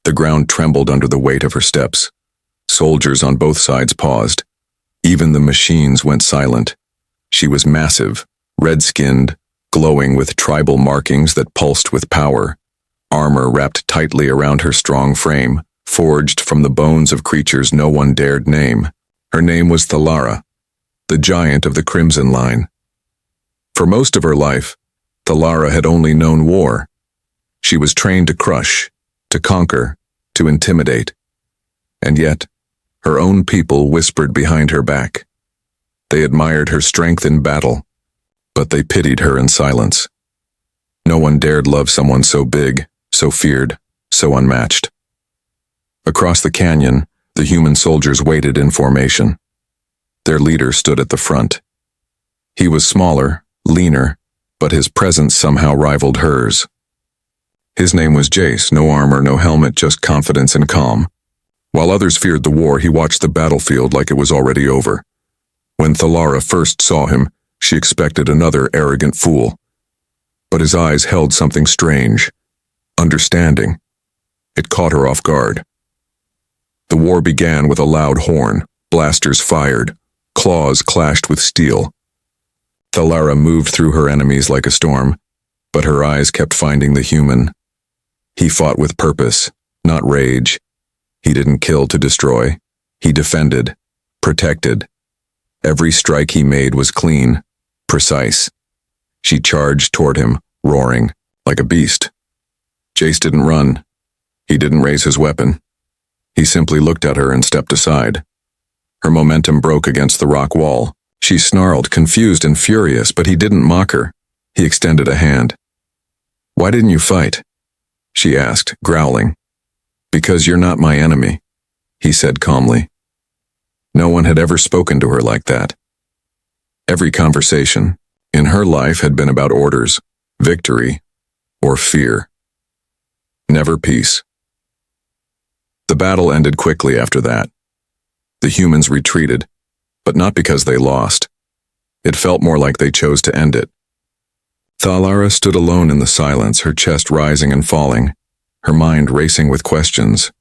The ground trembled under the weight of her steps. Soldiers on both sides paused. Even the machines went silent. She was massive, red-skinned, glowing with tribal markings that pulsed with power. Armor wrapped tightly around her strong frame, forged from the bones of creatures no one dared name. Her name was Thalara, the giant of the Crimson Line. For most of her life, Thalara had only known war. She was trained to crush, to conquer, to intimidate. And yet, her own people whispered behind her back. They admired her strength in battle, but they pitied her in silence. No one dared love someone so big, so feared, so unmatched. Across the canyon, the human soldiers waited in formation. Their leader stood at the front. He was smaller, leaner, but his presence somehow rivaled hers. His name was Jace, no armor, no helmet, just confidence and calm. While others feared the war, he watched the battlefield like it was already over. When Thalara first saw him, she expected another arrogant fool. But his eyes held something strange, understanding. It caught her off guard. The war began with a loud horn, blasters fired, claws clashed with steel. Thalara moved through her enemies like a storm, but her eyes kept finding the human. He fought with purpose, not rage. He didn't kill to destroy. He defended, protected. Every strike he made was clean, precise. She charged toward him, roaring, like a beast. Jace didn't run. He didn't raise his weapon. He simply looked at her and stepped aside. Her momentum broke against the rock wall. She snarled, confused and furious, but he didn't mock her. He extended a hand. "Why didn't you fight?" she asked, growling. "Because you're not my enemy," he said calmly. No one had ever spoken to her like that. Every conversation in her life had been about orders, victory, or fear. Never peace. The battle ended quickly after that. The humans retreated, but not because they lost. It felt more like they chose to end it. Thalara stood alone in the silence, her chest rising and falling, her mind racing with questions.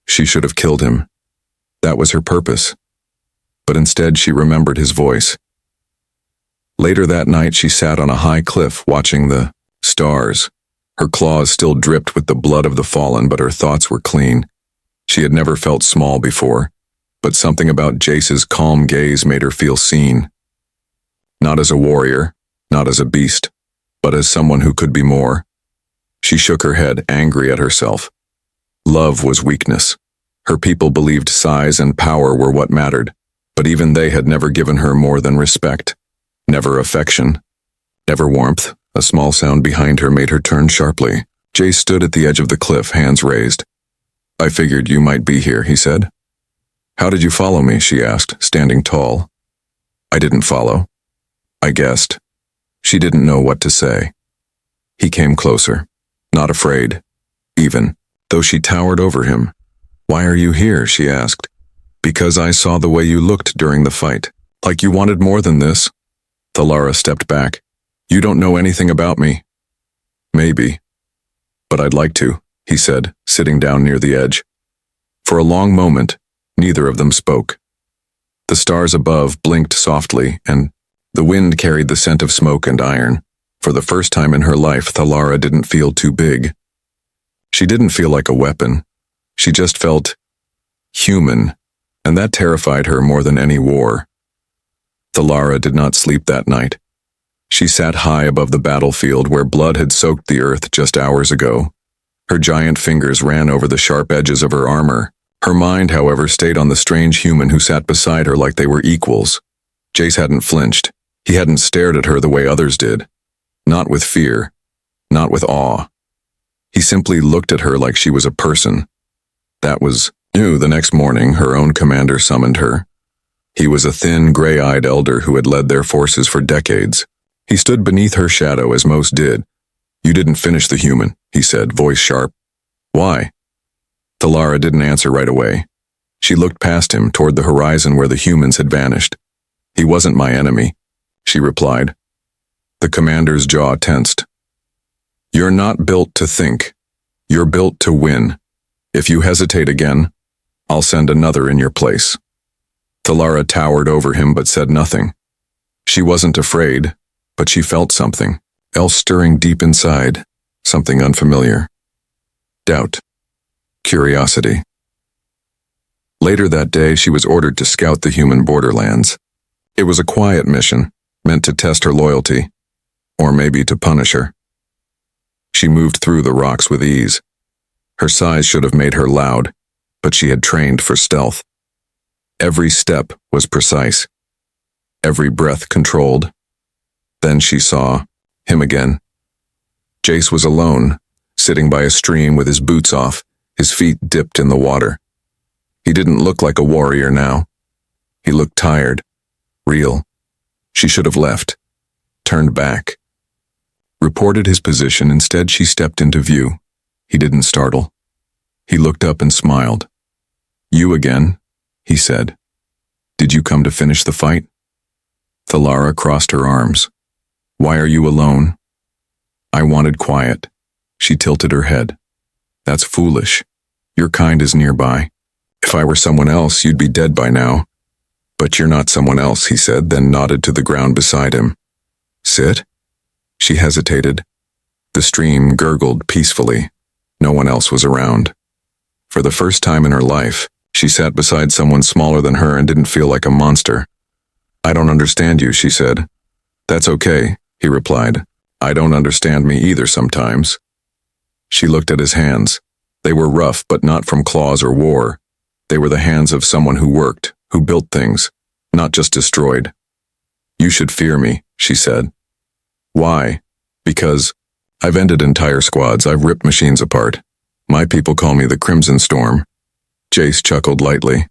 She should have killed him. That was her purpose. But instead she remembered his voice. Later that night she sat on a high cliff watching the stars. Her claws still dripped with the blood of the fallen, but her thoughts were clean. She had never felt small before, but something about Jace's calm gaze made her feel seen. Not as a warrior, not as a beast, but as someone who could be more. She shook her head, angry at herself. Love was weakness. Her people believed size and power were what mattered, but even they had never given her more than respect. Never affection. Never warmth. A small sound behind her made her turn sharply. Jace stood at the edge of the cliff, hands raised. "I figured you might be here," he said. "How did you follow me?" she asked, standing tall. "I didn't follow. I guessed." She didn't know what to say. He came closer, not afraid, even, though she towered over him. "Why are you here?" she asked. "Because I saw the way you looked during the fight. Like you wanted more than this." Thalara stepped back. "You don't know anything about me." "Maybe. But I'd like to," he said, sitting down near the edge. For a long moment, neither of them spoke. The stars above blinked softly, and the wind carried the scent of smoke and iron. For the first time in her life, Thalara didn't feel too big. She didn't feel like a weapon. She just felt human, and that terrified her more than any war. Thalara did not sleep that night. She sat high above the battlefield where blood had soaked the earth just hours ago. Her giant fingers ran over the sharp edges of her armor. Her mind, however, stayed on the strange human who sat beside her like they were equals. Jace hadn't flinched. He hadn't stared at her the way others did. Not with fear. Not with awe. He simply looked at her like she was a person. That was new. The next morning, her own commander summoned her. He was a thin, gray-eyed elder who had led their forces for decades. He stood beneath her shadow as most did. "You didn't finish the human," he said, voice sharp. "Why?" Thalara didn't answer right away. She looked past him toward the horizon where the humans had vanished. "He wasn't my enemy," she replied. The commander's jaw tensed. "You're not built to think. You're built to win. If you hesitate again, I'll send another in your place. Thalara towered over him but said nothing. She wasn't afraid, but she felt something else stirring deep inside, something unfamiliar. Doubt. Curiosity. Later that day, she was ordered to scout the human borderlands. It was a quiet mission, meant to test her loyalty, or maybe to punish her. She moved through the rocks with ease. Her size should have made her loud, but she had trained for stealth. Every step was precise, every breath controlled. Then she saw him again. Jace was alone, sitting by a stream with his boots off, his feet dipped in the water. He didn't look like a warrior now. He looked tired, real. She should have left, turned back. Reported his position. Instead, she stepped into view. He didn't startle. He looked up and smiled. You again, he said. Did you come to finish the fight? Thalara crossed her arms. Why are you alone? I wanted quiet. She tilted her head. That's foolish. Your kind is nearby. If I were someone else, you'd be dead by now. But you're not someone else, he said, then nodded to the ground beside him. Sit? She hesitated. The stream gurgled peacefully. No one else was around. For the first time in her life, she sat beside someone smaller than her and didn't feel like a monster. I don't understand you, she said. That's okay, he replied. I don't understand me either sometimes. She looked at his hands. They were rough, but not from claws or war. They were the hands of someone who worked, who built things, not just destroyed. You should fear me, she said. Why? Because I've ended entire squads. I've ripped machines apart. My people call me the Crimson Storm. Jace chuckled lightly.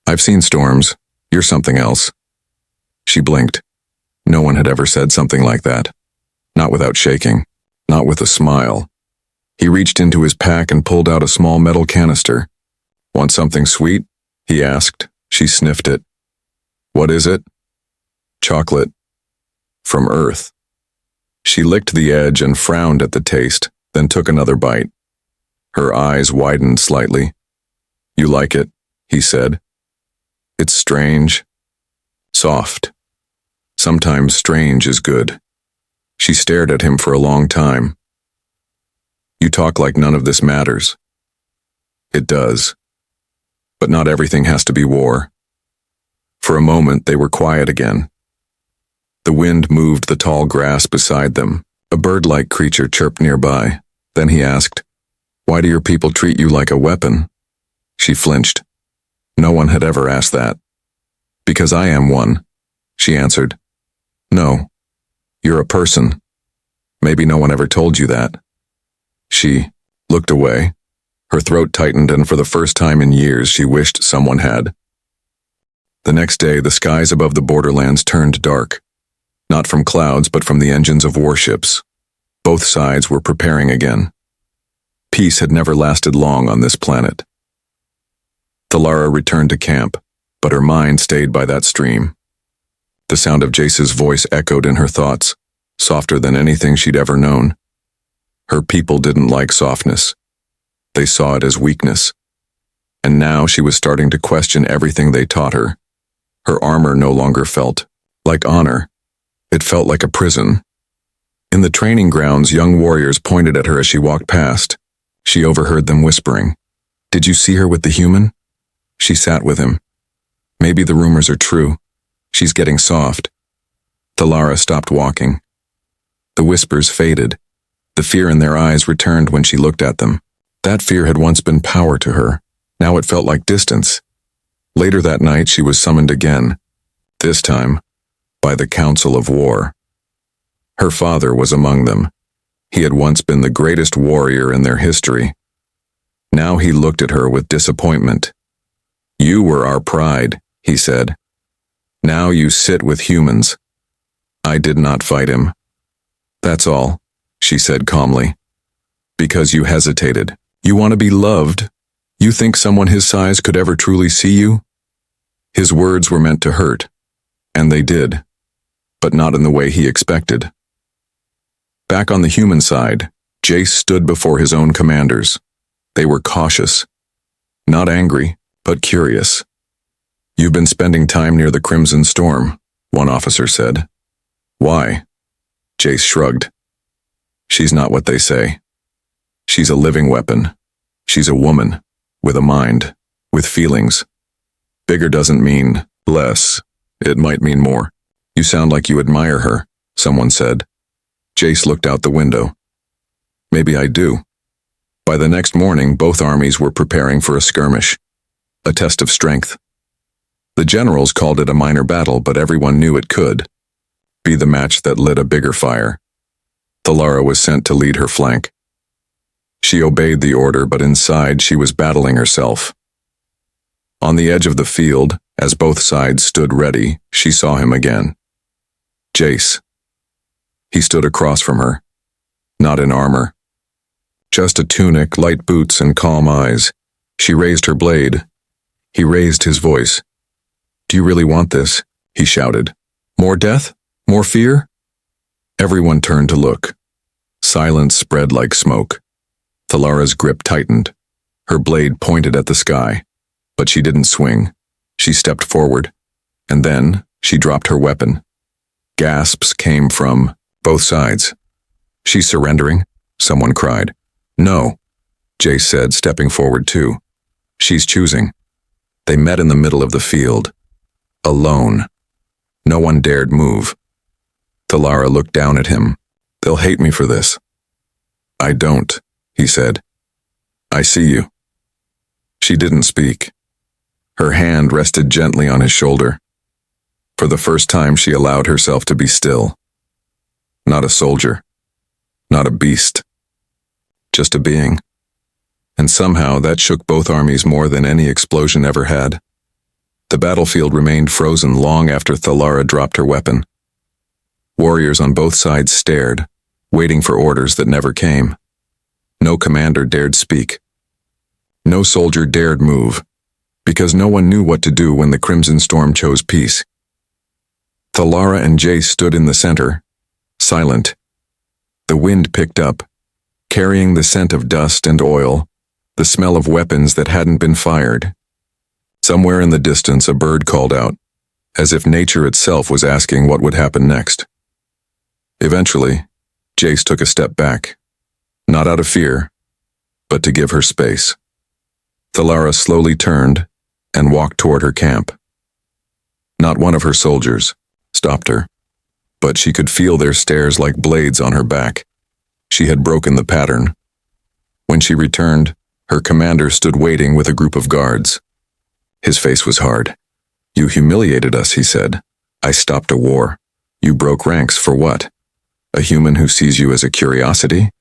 I've seen storms. You're something else. She blinked. No one had ever said something like that. Not without shaking. Not with a smile. He reached into his pack and pulled out a small metal canister. Want something sweet? He asked. She sniffed it. What is it? Chocolate. From Earth. She licked the edge and frowned at the taste, then took another bite. Her eyes widened slightly. You like it, he said. It's strange. Soft. Sometimes strange is good. She stared at him for a long time. You talk like none of this matters. It does. But not everything has to be war. For a moment, they were quiet again. The wind moved the tall grass beside them. A bird-like creature chirped nearby. Then he asked, Why do your people treat you like a weapon? She flinched. No one had ever asked that. Because I am one, she answered. No, you're a person. Maybe no one ever told you that. She looked away. Her throat tightened, and for the first time in years, she wished someone had. The next day, the skies above the borderlands turned dark. Not from clouds, but from the engines of warships. Both sides were preparing again. Peace had never lasted long on this planet. Thalara returned to camp, but her mind stayed by that stream. The sound of Jace's voice echoed in her thoughts, softer than anything she'd ever known. Her people didn't like softness. They saw it as weakness. And now she was starting to question everything they taught her. Her armor no longer felt like honor. It felt like a prison. In the training grounds, young warriors pointed at her as she walked past. She overheard them whispering, Did you see her with the human? She sat with him. Maybe the rumors are true. She's getting soft. Thalara stopped walking. The whispers faded. The fear in their eyes returned when she looked at them. That fear had once been power to her. Now it felt like distance. Later that night, she was summoned again. This time, by the Council of War. Her father was among them. He had once been the greatest warrior in their history. Now he looked at her with disappointment. You were our pride, he said. Now you sit with humans. I did not fight him. That's all, she said calmly. Because you hesitated. You want to be loved. You think someone his size could ever truly see you? His words were meant to hurt, and they did, but not in the way he expected. Back on the human side, Jace stood before his own commanders. They were cautious. Not angry, but curious. "You've been spending time near the Crimson Storm," one officer said. "Why?" Jace shrugged. "She's not what they say. She's a living weapon. She's a woman, with a mind, with feelings. Bigger doesn't mean less. It might mean more." "You sound like you admire her," someone said. Jace looked out the window. "Maybe I do." By the next morning, both armies were preparing for a skirmish, a test of strength. The generals called it a minor battle, but everyone knew it could be the match that lit a bigger fire. Thalara was sent to lead her flank. She obeyed the order, but inside she was battling herself. On the edge of the field, as both sides stood ready, she saw him again. Jace. He stood across from her, not in armor. Just a tunic, light boots, and calm eyes. She raised her blade. He raised his voice. "Do you really want this?" he shouted. "More death? More fear?" Everyone turned to look. Silence spread like smoke. Thalara's grip tightened. Her blade pointed at the sky, but she didn't swing. She stepped forward, and then she dropped her weapon. Gasps came from both sides. "She's surrendering?" someone cried. "No," Jace said, stepping forward too. "She's choosing." They met in the middle of the field, alone. No one dared move. Thalara looked down at him. "They'll hate me for this." "I don't," he said. "I see you." She didn't speak. Her hand rested gently on his shoulder. For the first time, she allowed herself to be still. Not a soldier. Not a beast. Just a being. And somehow that shook both armies more than any explosion ever had. The battlefield remained frozen long after Thalara dropped her weapon. Warriors on both sides stared, waiting for orders that never came. No commander dared speak. No soldier dared move, because no one knew what to do when the Crimson Storm chose peace. Thalara and Jace stood in the center, silent. The wind picked up, carrying the scent of dust and oil, the smell of weapons that hadn't been fired. Somewhere in the distance, a bird called out, as if nature itself was asking what would happen next. Eventually, Jace took a step back, not out of fear, but to give her space. Thalara slowly turned and walked toward her camp. Not one of her soldiers stopped her, but she could feel their stares like blades on her back. She had broken the pattern. When she returned, her commander stood waiting with a group of guards. His face was hard. "You humiliated us," he said. "I stopped a war. You broke ranks for what? A human who sees you as a curiosity?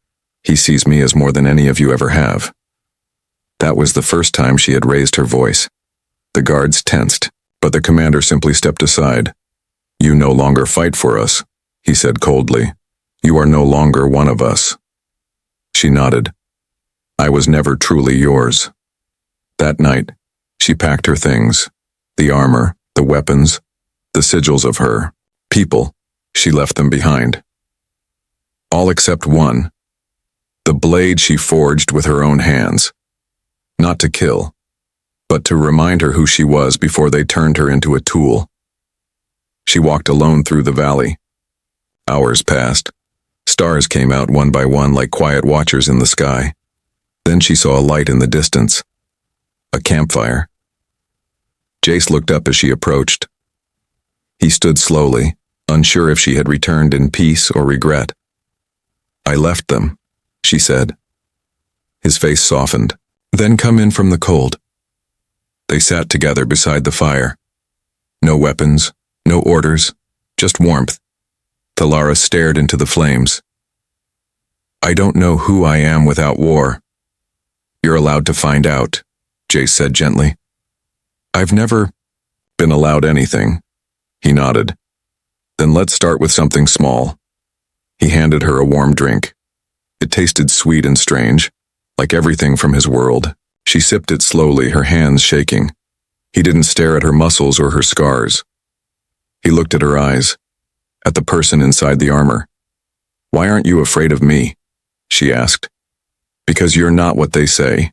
He sees me as more than any of you ever have." That was the first time she had raised her voice. The guards tensed, but the commander simply stepped aside. "You no longer fight for us," he said coldly. "You are no longer one of us." She nodded. "I was never truly yours." That night, she packed her things, the armor, the weapons, the sigils of her people. She left them behind. All except one, the blade she forged with her own hands. Not to kill, but to remind her who she was before they turned her into a tool. She walked alone through the valley. Hours passed. Stars came out one by one like quiet watchers in the sky. Then she saw a light in the distance. A campfire. Jace looked up as she approached. He stood slowly, unsure if she had returned in peace or regret. "I left them," she said. His face softened. "Then come in from the cold." They sat together beside the fire. No weapons, no orders, just warmth. Thalara stared into the flames. "I don't know who I am without war." "You're allowed to find out," Jace said gently. "I've never been allowed anything." He nodded. "Then let's start with something small." He handed her a warm drink. It tasted sweet and strange, like everything from his world. She sipped it slowly, her hands shaking. He didn't stare at her muscles or her scars. He looked at her eyes, at the person inside the armor. "Why aren't you afraid of me?" she asked. "Because you're not what they say,"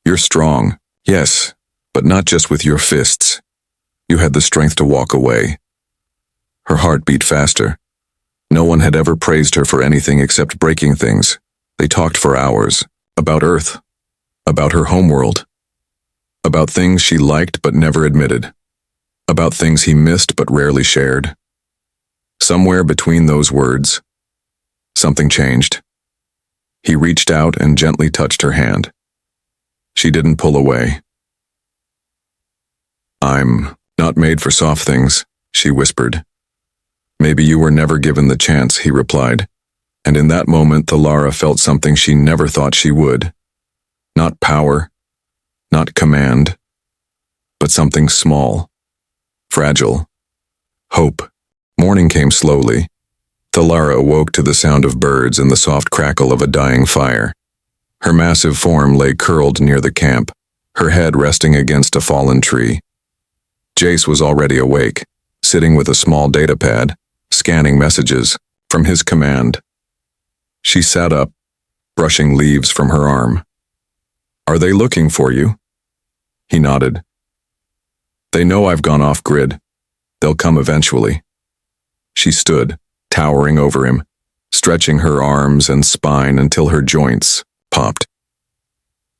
You're strong, yes, but not just with your fists. You had the strength to walk away. Her heart beat faster. No one had ever praised her for anything except breaking things. They talked for hours, about Earth, about her homeworld, about things she liked but never admitted, about things he missed but rarely shared. Somewhere between those words, something changed. He reached out and gently touched her hand. She didn't pull away. "I'm not made for soft things," she whispered. "Maybe you were never given the chance," he replied, and in that moment Thalara felt something she never thought she would. Not power, not command, but something small, fragile, hope. Morning came slowly. Thalara awoke to the sound of birds and the soft crackle of a dying fire. Her massive form lay curled near the camp, her head resting against a fallen tree. Jace was already awake, sitting with a small datapad, scanning messages from his command. She sat up, brushing leaves from her arm. "Are they looking for you?" He nodded. "They know I've gone off-grid. They'll come eventually." She stood, towering over him, stretching her arms and spine until her joints popped.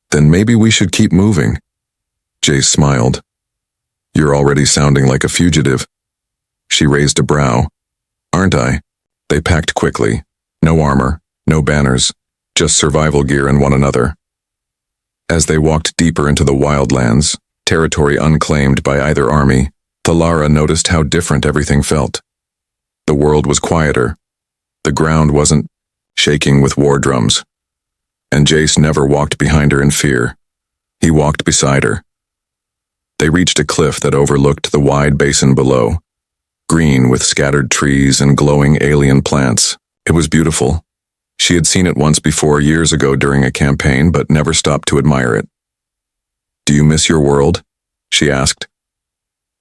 "Then maybe we should keep moving." Jace smiled. "You're already sounding like a fugitive." She raised a brow. "Aren't I?" They packed quickly. No armor, no banners, just survival gear and one another. As they walked deeper into the wildlands, territory unclaimed by either army, Thalara noticed how different everything felt. The world was quieter. The ground wasn't shaking with war drums. And Jace never walked behind her in fear. He walked beside her. They reached a cliff that overlooked the wide basin below, green with scattered trees and glowing alien plants. It was beautiful. She had seen it once before years ago during a campaign, but never stopped to admire it. "Do you miss your world?" she asked.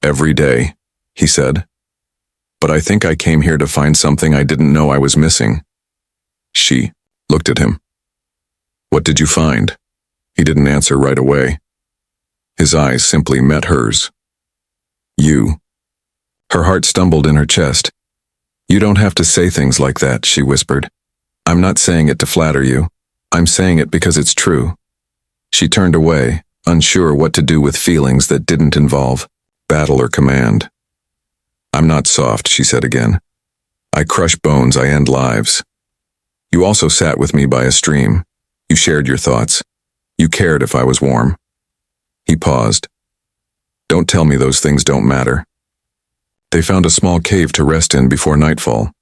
"Every day," he said. "But I think I came here to find something I didn't know I was missing." She looked at him. "What did you find?" He didn't answer right away. His eyes simply met hers. "You." Her heart stumbled in her chest. "You don't have to say things like that," she whispered. "I'm not saying it to flatter you. I'm saying it because it's true." She turned away, unsure what to do with feelings that didn't involve battle or command. "I'm not soft," she said again. "I crush bones, I end lives. You also sat with me by a stream. You shared your thoughts. You cared if I was warm." He paused. "Don't tell me those things don't matter." They found a small cave to rest in before nightfall.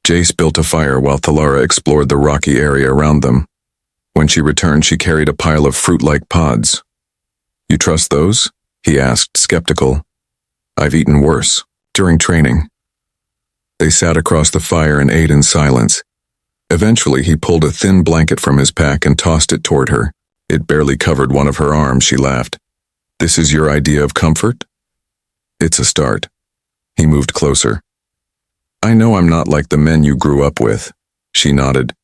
Jace built a fire while Thalara explored the rocky area around them. When she returned, she carried a pile of fruit-like pods. "You trust those?" he asked, skeptical. "I've eaten worse, during training." They sat across the fire and ate in silence. Eventually, he pulled a thin blanket from his pack and tossed it toward her. It barely covered one of her arms. She laughed. "This is your idea of comfort?" "It's a start." He moved closer. "I know I'm not like the men you grew up with." She nodded.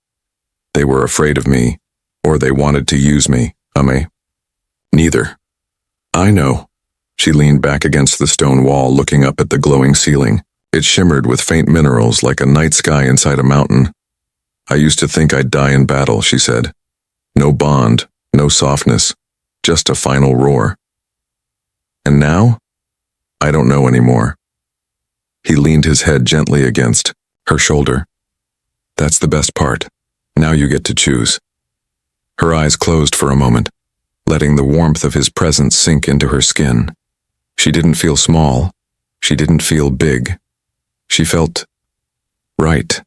"They were afraid of me, or they wanted to use me, Neither." "I know." She leaned back against the stone wall, looking up at the glowing ceiling. It shimmered with faint minerals like a night sky inside a mountain. "I used to think I'd die in battle," she said. "No bond, no softness, just a final roar. And now? I don't know anymore." He leaned his head gently against her shoulder. "That's the best part. Now you get to choose." Her eyes closed for a moment, letting the warmth of his presence sink into her skin. She didn't feel small. She didn't feel big. She felt right.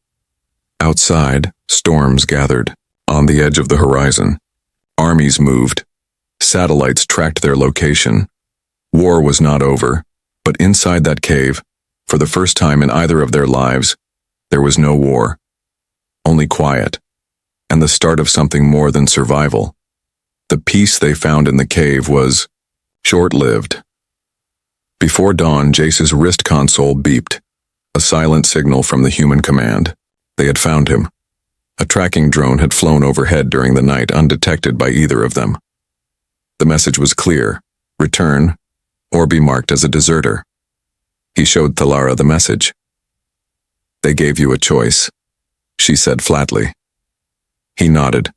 Outside, storms gathered, on the edge of the horizon. Armies moved. Satellites tracked their location. War was not over, but inside that cave, for the first time in either of their lives, there was no war. Only quiet, and the start of something more than survival. The peace they found in the cave was short-lived. Before dawn, Jace's wrist console beeped, a silent signal from the human command. They had found him. A tracking drone had flown overhead during the night, undetected by either of them. The message was clear: return, or be marked as a deserter. He showed Thalara the message. They gave you a choice, she said flatly. He nodded.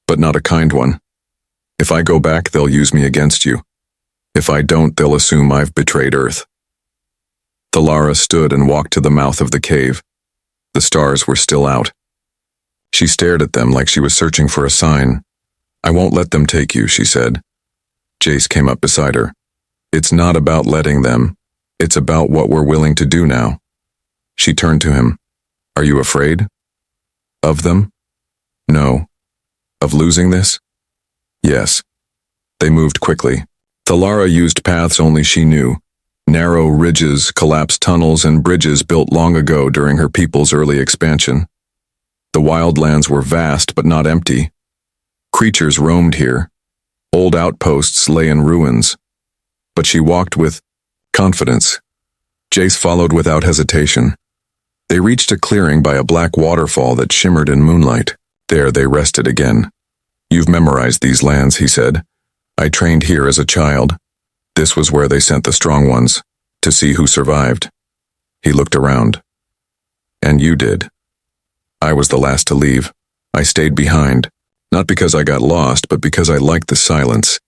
But not a kind one. If I go back, they'll use me against you. If I don't, they'll assume I've betrayed Earth. Thalara stood and walked to the mouth of the cave. The stars were still out. She stared at them like she was searching for a sign. I won't let them take you, she said. Jace came up beside her. It's not about letting them. It's about what we're willing to do now. She turned to him. Are you afraid? Of them? No. Of losing this? Yes. They moved quickly. Thalara used paths only she knew. Narrow ridges, collapsed tunnels, and bridges built long ago during her people's early expansion. The wildlands were vast but not empty. Creatures roamed here. Old outposts lay in ruins. But she walked with confidence. Jace followed without hesitation. They reached a clearing by a black waterfall that shimmered in moonlight. There they rested again. You've memorized these lands, he said. I trained here as a child. This was where they sent the strong ones, to see who survived. He looked around. And you did. I was the last to leave. I stayed behind, not because I got lost, but because I liked the silence.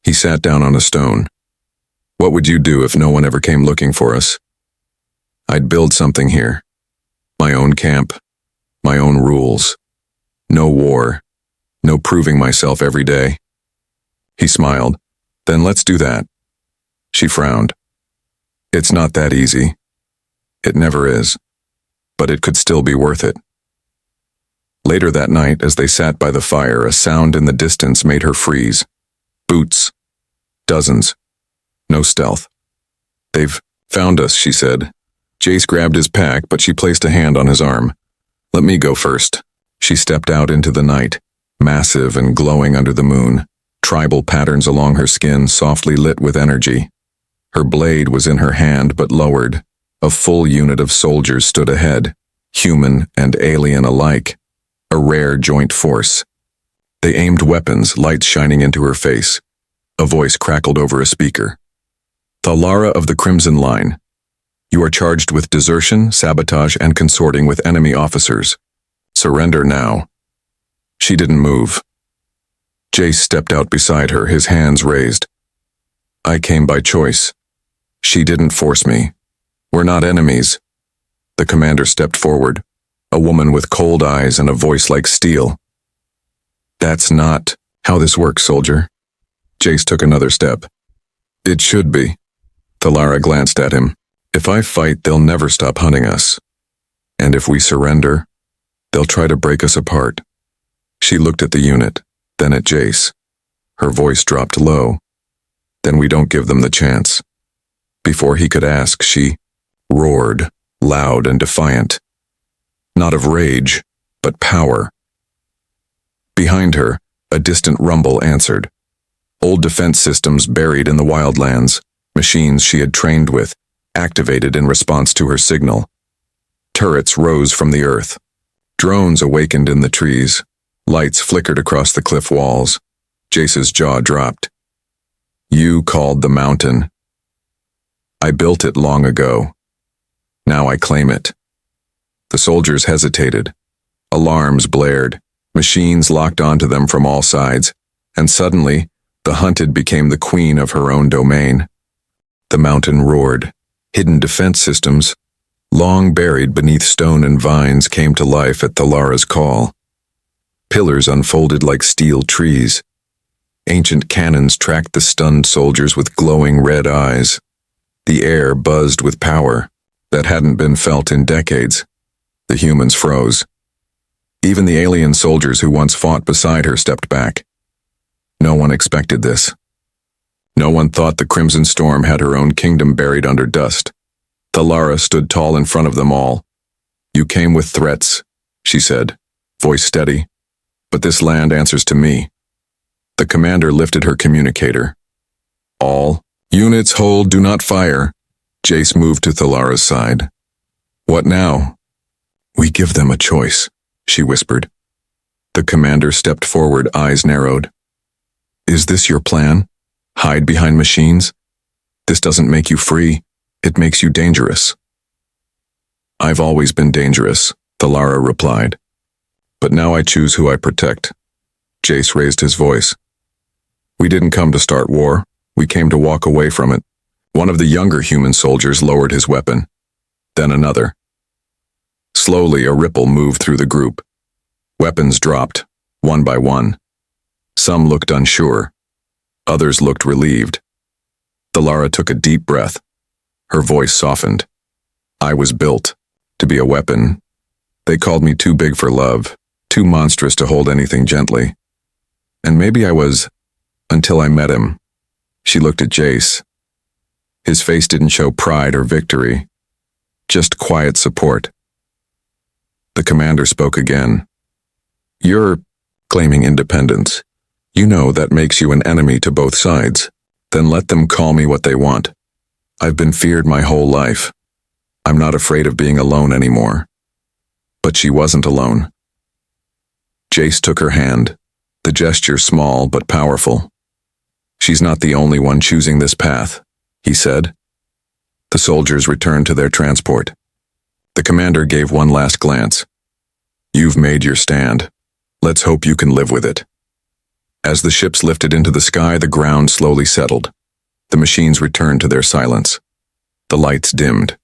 He sat down on a stone. What would you do if no one ever came looking for us? I'd build something here. My own camp. My own rules. No war. No proving myself every day. He smiled. Then let's do that. She frowned. It's not that easy. It never is. But it could still be worth it. Later that night, as they sat by the fire, a sound in the distance made her freeze. Boots. Dozens. No stealth. They've found us, she said. Jace grabbed his pack, but she placed a hand on his arm. Let me go first. She stepped out into the night, massive and glowing under the moon, tribal patterns along her skin softly lit with energy. Her blade was in her hand but lowered. A full unit of soldiers stood ahead, human and alien alike, a rare joint force. They aimed weapons, lights shining into her face. A voice crackled over a speaker. Thalara of the Crimson Line. You are charged with desertion, sabotage, and consorting with enemy officers. Surrender now. She didn't move. Jace stepped out beside her, his hands raised. I came by choice. She didn't force me. We're not enemies. The commander stepped forward, a woman with cold eyes and a voice like steel. That's not how this works, soldier. Jace took another step. It should be. Thalara glanced at him. If I fight, they'll never stop hunting us. And if we surrender, they'll try to break us apart. She looked at the unit, then at Jace. Her voice dropped low. Then we don't give them the chance. Before he could ask, she roared, loud and defiant. Not of rage, but power. Behind her, a distant rumble answered. Old defense systems buried in the wildlands, machines she had trained with, activated in response to her signal. Turrets rose from the earth. Drones awakened in the trees. Lights flickered across the cliff walls. Jace's jaw dropped. You called the mountain. I built it long ago. Now I claim it. The soldiers hesitated. Alarms blared. Machines locked onto them from all sides. And suddenly, the hunted became the queen of her own domain. The mountain roared. Hidden defense systems, long buried beneath stone and vines, came to life at Thalara's call. Pillars unfolded like steel trees. Ancient cannons tracked the stunned soldiers with glowing red eyes. The air buzzed with power that hadn't been felt in decades. The humans froze. Even the alien soldiers who once fought beside her stepped back. No one expected this. No one thought the Crimson Storm had her own kingdom buried under dust. Thalara stood tall in front of them all. You came with threats, she said, voice steady. But this land answers to me. The commander lifted her communicator. All units hold, do not fire. Jace moved to Thalara's side. What now? We give them a choice, she whispered. The commander stepped forward, eyes narrowed. Is this your plan? Hide behind machines? This doesn't make you free, it makes you dangerous. I've always been dangerous, Thalara replied. But now I choose who I protect. Jace raised his voice. We didn't come to start war, we came to walk away from it. One of the younger human soldiers lowered his weapon. Then another. Slowly, a ripple moved through the group. Weapons dropped, one by one. Some looked unsure. Others looked relieved. Thalara took a deep breath. Her voice softened. I was built to be a weapon. They called me too big for love, too monstrous to hold anything gently. And maybe I was, until I met him. She looked at Jace. His face didn't show pride or victory, just quiet support. The commander spoke again. You're claiming independence. You know that makes you an enemy to both sides. Then let them call me what they want. I've been feared my whole life. I'm not afraid of being alone anymore. But she wasn't alone. Jace took her hand, the gesture small but powerful. She's not the only one choosing this path, he said. The soldiers returned to their transport. The commander gave one last glance. You've made your stand. Let's hope you can live with it. As the ships lifted into the sky, the ground slowly settled. The machines returned to their silence. The lights dimmed.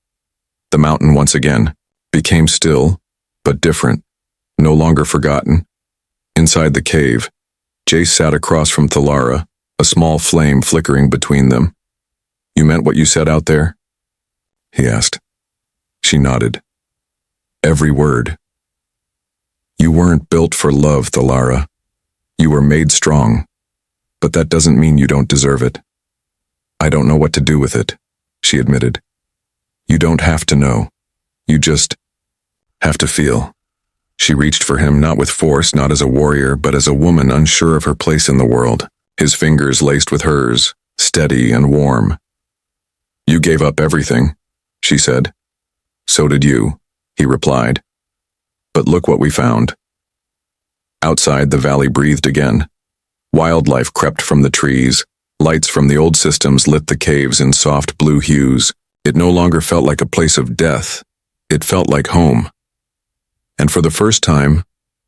The mountain once again became still, but different, no longer forgotten. Inside the cave, Jace sat across from Thalara, a small flame flickering between them. You meant what you said out there? He asked. She nodded. Every word. You weren't built for love, Thalara. You were made strong, but that doesn't mean you don't deserve it. I don't know what to do with it, she admitted. You don't have to know. You just have to feel. She reached for him not with force, not as a warrior, but as a woman unsure of her place in the world, his fingers laced with hers, steady and warm. You gave up everything, she said. So did you, he replied. But look what we found. Outside, the valley breathed again. Wildlife crept from the trees. Lights from the old systems lit the caves in soft blue hues. It no longer felt like a place of death. It felt like home. And for the first time,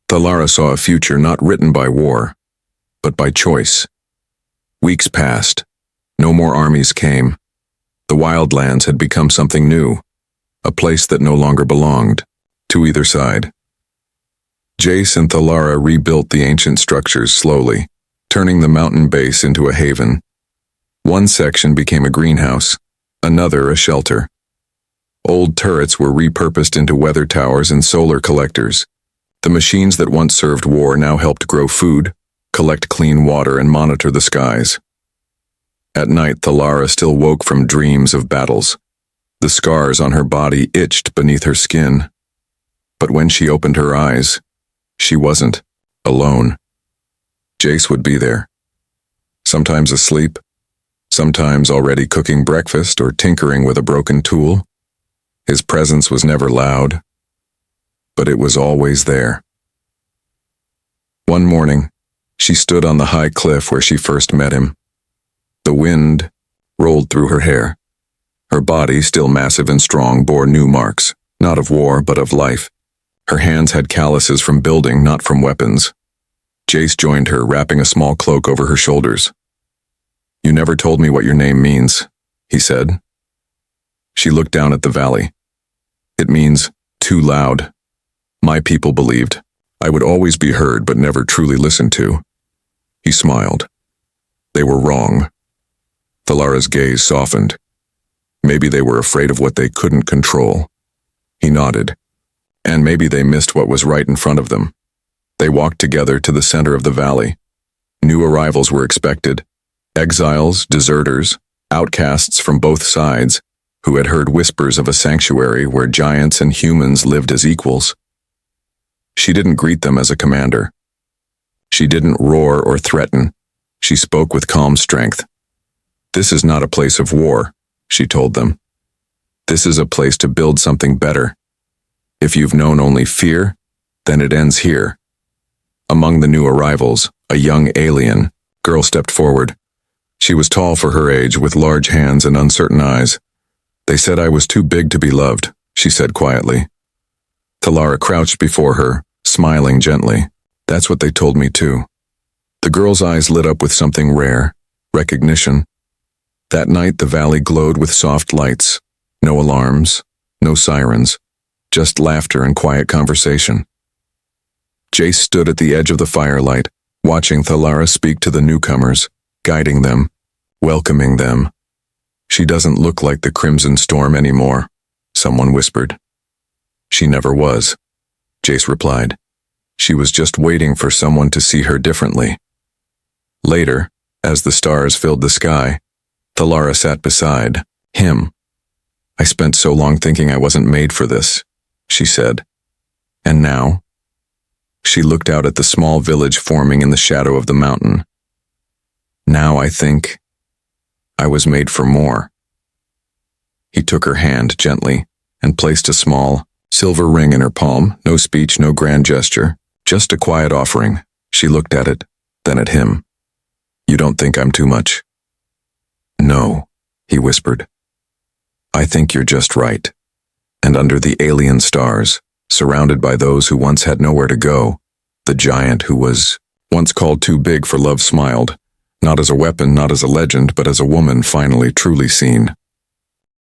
Thalara saw a future not written by war, but by choice. Weeks passed. No more armies came. The wildlands had become something new, a place that no longer belonged to either side. Jace and Thalara rebuilt the ancient structures slowly, turning the mountain base into a haven. One section became a greenhouse, another a shelter. Old turrets were repurposed into weather towers and solar collectors. The machines that once served war now helped grow food, collect clean water, and monitor the skies. At night, Thalara still woke from dreams of battles. The scars on her body itched beneath her skin. But when she opened her eyes, she wasn't alone. Jace would be there. Sometimes asleep, sometimes already cooking breakfast or tinkering with a broken tool. His presence was never loud, but it was always there. One morning, she stood on the high cliff where she first met him. The wind rolled through her hair. Her body, still massive and strong, bore new marks, not of war, but of life. Her hands had calluses from building, not from weapons. Jace joined her, wrapping a small cloak over her shoulders. You never told me what your name means, he said. She looked down at the valley. It means too loud. My people believed I would always be heard but never truly listened to. He smiled. They were wrong. Thalara's gaze softened. Maybe they were afraid of what they couldn't control. He nodded. And maybe they missed what was right in front of them. They walked together to the center of the valley. New arrivals were expected. Exiles, deserters, outcasts from both sides, who had heard whispers of a sanctuary where giants and humans lived as equals. She didn't greet them as a commander. She didn't roar or threaten. She spoke with calm strength. This is not a place of war, she told them. This is a place to build something better. If you've known only fear, then it ends here. Among the new arrivals, a young alien, Girl stepped forward. She was tall for her age, with large hands and uncertain eyes. They said I was too big to be loved, she said quietly. Talara crouched before her, smiling gently. That's what they told me too. The girl's eyes lit up with something rare, recognition. That night the valley glowed with soft lights. No alarms, no sirens, just laughter and quiet conversation. Jace stood at the edge of the firelight, watching Talara speak to the newcomers, guiding them, welcoming them. She doesn't look like the Crimson Storm anymore, someone whispered. She never was, Jace replied. She was just waiting for someone to see her differently. Later, as the stars filled the sky, Talara sat beside him. I spent so long thinking I wasn't made for this, she said. And now? She looked out at the small village forming in the shadow of the mountain. Now I think I was made for more. He took her hand gently and placed a small, silver ring in her palm. No speech, no grand gesture, just a quiet offering. She looked at it, then at him. You don't think I'm too much? No, he whispered. I think you're just right. And under the alien stars, surrounded by those who once had nowhere to go, the giant who was once called too big for love smiled, not as a weapon, not as a legend, but as a woman finally truly seen.